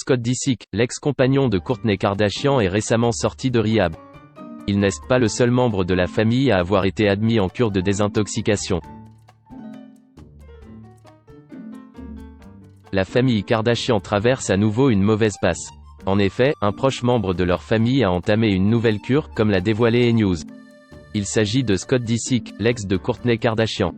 Scott Disick, l'ex-compagnon de Kourtney Kardashian, est récemment sorti de rehab. Il n'est pas le seul membre de la famille à avoir été admis en cure de désintoxication. La famille Kardashian traverse à nouveau une mauvaise passe. En effet, un proche membre de leur famille a entamé une nouvelle cure, comme l'a dévoilé E-News. Il s'agit de Scott Disick, l'ex de Kourtney Kardashian.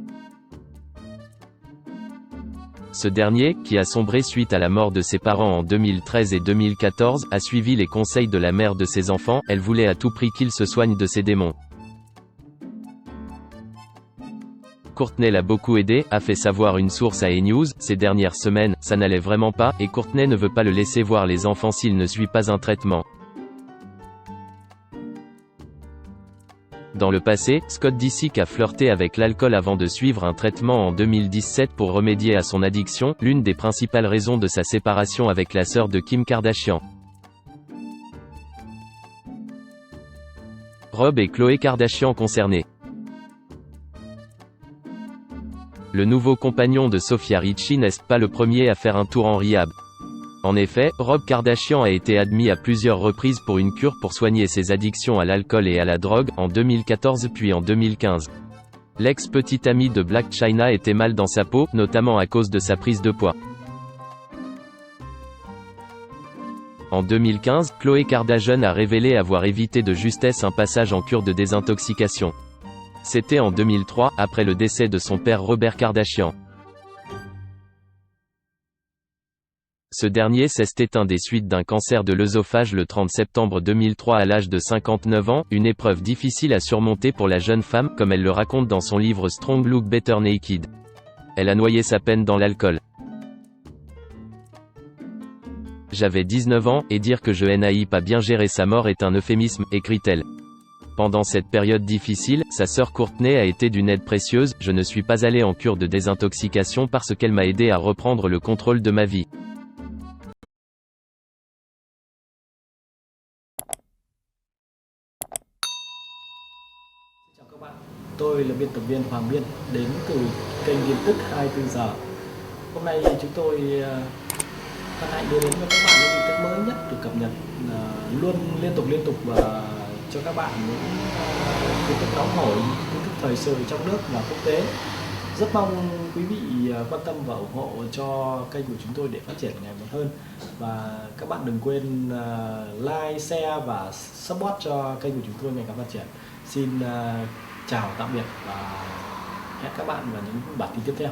Ce dernier, qui a sombré suite à la mort de ses parents en 2013 et 2014, a suivi les conseils de la mère de ses enfants. Elle voulait à tout prix qu'il se soigne de ses démons. Kourtney l'a beaucoup aidé, a fait savoir une source à E-News. Ces dernières semaines, ça n'allait vraiment pas, et Kourtney ne veut pas le laisser voir les enfants s'il ne suit pas un traitement. Dans le passé, Scott Disick a flirté avec l'alcool avant de suivre un traitement en 2017 pour remédier à son addiction, l'une des principales raisons de sa séparation avec la sœur de Kim Kardashian. Rob et Khloé Kardashian concernés. Le nouveau compagnon de Sofia Richie n'est pas le premier à faire un tour en rehab. En effet, Rob Kardashian a été admis à plusieurs reprises pour une cure pour soigner ses addictions à l'alcool et à la drogue, en 2014 puis en 2015. L'ex-petit ami de Blac Chyna était mal dans sa peau, notamment à cause de sa prise de poids. En 2015, Khloé Kardashian a révélé avoir évité de justesse un passage en cure de désintoxication. C'était en 2003, après le décès de son père Robert Kardashian. Ce dernier s'est éteint des suites d'un cancer de l'œsophage le 30 septembre 2003 à l'âge de 59 ans, une épreuve difficile à surmonter pour la jeune femme, comme elle le raconte dans son livre Strong Look Better Naked. Elle a noyé sa peine dans l'alcool. J'avais 19 ans, et dire que je n'ai pas bien géré sa mort est un euphémisme, écrit-elle. Pendant cette période difficile, sa sœur Kourtney a été d'une aide précieuse. Je ne suis pas allée en cure de désintoxication parce qu'elle m'a aidé à reprendre le contrôle de ma vie. Chào các bạn, tôi là biên tập viên Hoàng Biên đến từ kênh tin tức 24 giờ. Hôm nay chúng tôi hân hạnh đưa đến cho các bạn những tin tức mới nhất được cập nhật luôn liên tục và cho các bạn những tin tức nóng hổi, tin tức thời sự trong nước và quốc tế. Rất mong quý vị quan tâm và ủng hộ cho kênh của chúng tôi để phát triển ngày một hơn. Và các bạn đừng quên like, share và support cho kênh của chúng tôi ngày càng phát triển. Xin chào tạm biệt và hẹn các bạn vào những bản tin tiếp theo.